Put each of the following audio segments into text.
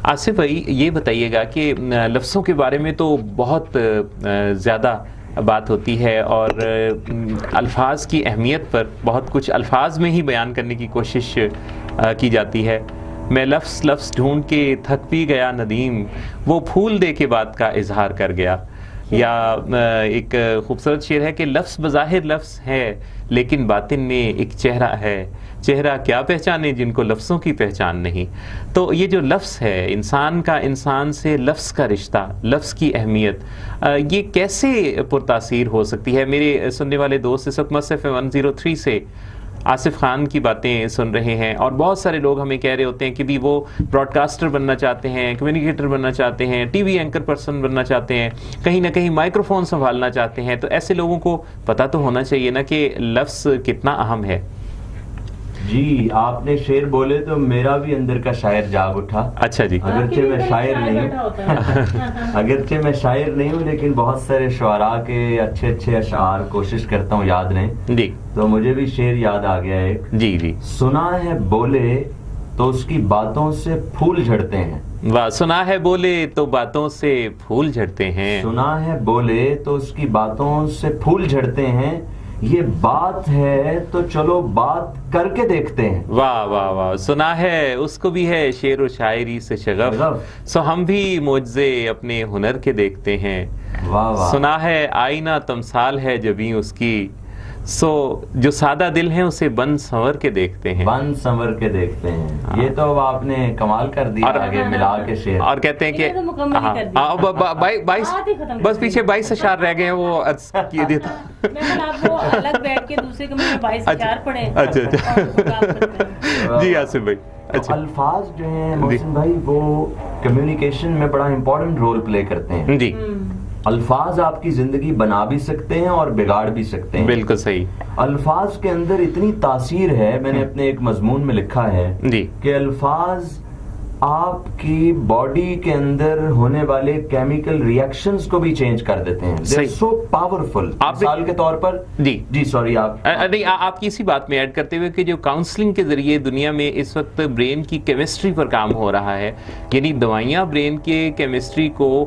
آصف بھائی یہ بتائیے گا کہ لفظوں کے بارے میں تو بہت زیادہ بات ہوتی ہے اور الفاظ کی اہمیت پر بہت کچھ الفاظ میں ہی بیان کرنے کی کوشش کی جاتی ہے. میں لفظ ڈھونڈ کے تھک بھی گیا ندیم، وہ پھول دے کے بات کا اظہار کر گیا. یا ایک خوبصورت شعر ہے کہ لفظ بظاہر لفظ ہے لیکن باطن میں ایک چہرہ ہے، چہرہ کیا پہچانے جن کو لفظوں کی پہچان نہیں. تو یہ جو لفظ ہے انسان کا، انسان سے لفظ کا رشتہ، لفظ کی اہمیت، یہ کیسے پرتاثیر ہو سکتی ہے؟ میرے سننے والے دوست اس وقت مصرف 103 سے آصف خان کی باتیں سن رہے ہیں اور بہت سارے لوگ ہمیں کہہ رہے ہوتے ہیں کہ بھی وہ براڈ کاسٹر بننا چاہتے ہیں، کمیونیکیٹر بننا چاہتے ہیں، ٹی وی اینکر پرسن بننا چاہتے ہیں، کہیں نہ کہیں مائکرو فون سنبھالنا چاہتے ہیں. تو ایسے لوگوں کو پتہ تو ہونا چاہیے نا کہ لفظ کتنا اہم ہے. جی آپ نے شعر بولے تو میرا بھی اندر کا شاعر جاگ اٹھا. اچھا جی. اگرچہ میں شاعر نہیں ہوں لیکن بہت سارے شعراء کے اچھے اشعار کوشش کرتا ہوں یاد رہیں جی. تو مجھے بھی شعر یاد آ گیا ایک. جی جی. سنا ہے بولے تو اس کی باتوں سے پھول جھڑتے ہیں. واہ. سنا ہے بولے تو باتوں سے پھول جھڑتے ہیں. سنا ہے بولے تو اس کی باتوں سے پھول جھڑتے ہیں. یہ بات ہے تو چلو بات کر کے دیکھتے ہیں. واہ واہ واہ. سنا ہے اس کو بھی ہے شعر و شاعری سے شغف، سو ہم بھی معجزے اپنے ہنر کے دیکھتے ہیں. واہ واہ. سنا ہے آئینہ تمثال ہے جبیں اس کی، سو جو سادہ دل ہیں اسے بند سنور کے دیکھتے ہیں. بند سنور کے دیکھتے ہیں. یہ تو آپ نے کمال کر دیا آگے ملا کے شعر. اور کہتے ہیں کہ بس پیچھے 22 اشعار رہ گئے ہیں وہ کیے دیتا. جی آصف بھائی. الفاظ جو ہیں محسن بھائی وہ کمیونیکیشن میں بڑا امپورٹنٹ رول پلے کرتے ہیں. جی. الفاظ آپ کی زندگی بنا بھی سکتے ہیں اور بگاڑ بھی سکتے ہیں. بالکل صحیح. الفاظ کے اندر اتنی تاثیر ہے، میں نے اپنے ایک مضمون میں لکھا ہے جی کہ الفاظ آپ کی باڈی کے اندر ہونے والے کیمیکل ریئیکشنز کو بھی چینج کر دیتے ہیں. So powerful. مثال کے طور پر جی سوری آپ کی اسی بات میں ایڈ کرتے ہوئے کہ جو کاؤنسلنگ کے ذریعے دنیا میں اس وقت برین کی کیمسٹری پر کام ہو رہا ہے، یعنی دوائیاں برین کے کیمسٹری کو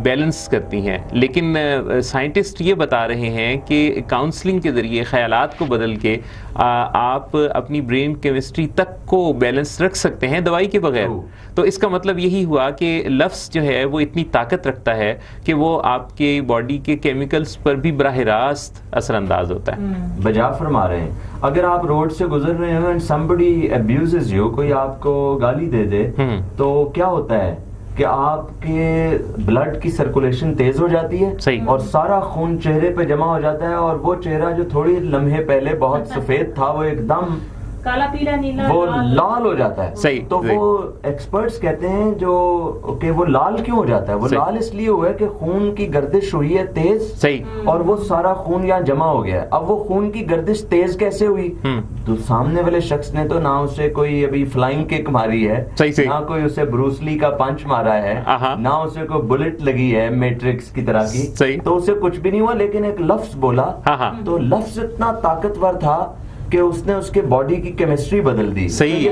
بیلنس کرتی ہیں، لیکن سائنٹسٹ یہ بتا رہے ہیں کہ کاؤنسلنگ کے ذریعے خیالات کو بدل کے آپ اپنی برین کیمسٹری تک کو بیلنس رکھ سکتے ہیں دوائی کے بغیر. تو اس کا مطلب یہی ہوا کہ لفظ جو ہے وہ اتنی طاقت رکھتا ہے کہ وہ آپ کے باڈی کے کیمیکلز پر بھی براہ راست اثر انداز ہوتا ہے. بجا فرما رہے ہیں. اگر آپ روڈ سے گزر رہے ہیں and somebody abuses you، کوئی آپ کو گالی دے دے تو کیا ہوتا ہے کہ آپ کے بلڈ کی سرکولیشن تیز ہو جاتی ہے اور سارا خون چہرے پہ جمع ہو جاتا ہے اور وہ چہرہ جو تھوڑی لمحے پہلے بہت سفید تھا وہ ایک دم کالا پیلا نیلا وہ لال ہو جاتا ہے. تو وہ ایکسپرٹس کہتے ہیں جو کہ وہ لال کیوں ہو جاتا ہے، وہ لال اس لیے ہوا ہے کہ خون کی گردش ہوئی ہے تیز اور وہ سارا خون یہاں جمع ہو گیا ہے. اب وہ خون کی گردش تیز کیسے ہوئی؟ تو سامنے والے شخص نے تو نہ اسے کوئی ابھی فلائنگ کک ماری ہے، نہ کوئی اسے بروسلی کا پنچ مارا ہے، نہ اسے کوئی بلٹ لگی ہے میٹرکس کی طرح کی، تو اسے کچھ بھی نہیں ہوا. لیکن ایک لفظ بولا تو لفظ اتنا طاقتور تھا کہ اس نے اس کے باڈی کی کیمسٹری بدل دی.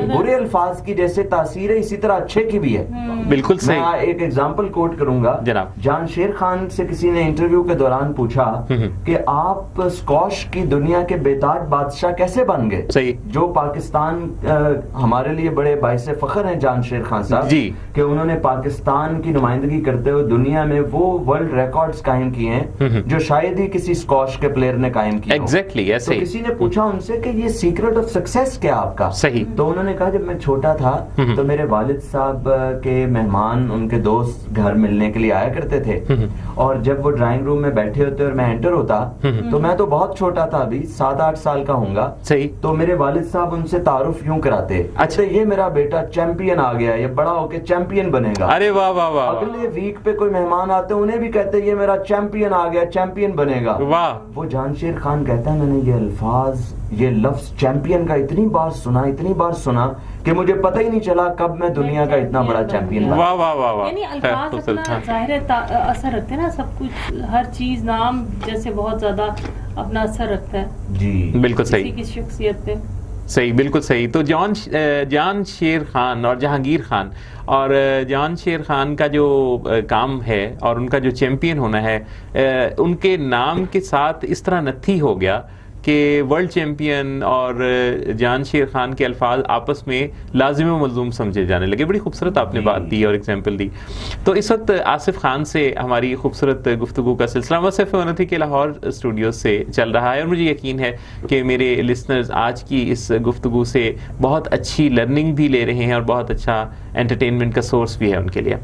برے الفاظ کی جیسے تاثیر ہے اسی طرح اچھے کی بھی ہے. بالکل صحیح. میں ایک ایگزامپل کوٹ کروں گا. جناب جان شیر خان سے کسی نے انٹرویو کے دوران پوچھا کہ آپ اسکواش کی دنیا کے بےتاج بادشاہ کیسے بن گئے، جو پاکستان ہمارے لیے بڑے باعث فخر ہیں جان شیر خان صاحب کہ انہوں نے پاکستان کی نمائندگی کرتے ہوئے دنیا میں وہ ورلڈ ریکارڈز قائم کیے ہیں جو شاید ہی کسی اسکواش کے پلیئر نے قائم کیے. تو کسی نے پوچھا ان سے کہ یہ سیکرٹ آف سکسیس کیا آپ کا؟ تو انہوں نے کہا جب میں چھوٹا تھا تو میرے والد صاحب کے مہمان ان کے دوست گھر ملنے کے لیے آیا کرتے تھے اور جب وہ ڈرائنگ روم میں بیٹھے ہوتے اور میں انٹر ہوتا تو میں تو بہت چھوٹا تھا، ابھی 7-8 سال کا ہوں گا. تو میرے والد صاحب ان سے تعارف یوں کراتے، اچھا یہ میرا بیٹا چیمپئن آ گیا، یہ بڑا ہو کے چیمپئن بنے گا. ارے واہ واہ واہ. اگلے ویک پہ کوئی مہمان آتے انہیں بھی کہتے یہ میرا چیمپئن آ گیا، چیمپئن بنے گا. وہ جان شیر خان کہتا ہے میں نے یہ الفاظ، یہ لفظ چیمپئن کا اتنی بار سنا کہ مجھے پتہ ہی نہیں چلا کب میں دنیا کا اتنا بڑا چیمپئن بنا. واہ واہ واہ واہ. یعنی الفاظ اپنا ظاہر اثر رکھتے ہیں نا، سب کچھ ہر چیز نام جیسے بہت زیادہ اپنا اثر رکھتا ہے. جی بالکل صحیح. کسی کی شخصیت پہ صحیح، بالکل صحیح. تو جان شیر خان اور جہانگیر خان، اور جان شیر خان کا جو کام ہے اور ان کا جو چیمپئن ہونا ہے، ان کے نام کے ساتھ اس طرح نتھی ہو گیا کہ ورلڈ چیمپئن اور جان شیر خان کے الفاظ آپس میں لازم و ملزوم سمجھے جانے لگے. بڑی خوبصورت آپ نے بات دی اور ایگزامپل دی. تو اس وقت آصف خان سے ہماری خوبصورت گفتگو کا سلسلہ وصف اونتی کے لاہور اسٹوڈیو سے چل رہا ہے، اور مجھے یقین ہے کہ میرے لسنرز آج کی اس گفتگو سے بہت اچھی لرننگ بھی لے رہے ہیں اور بہت اچھا انٹرٹینمنٹ کا سورس بھی ہے ان کے لیے.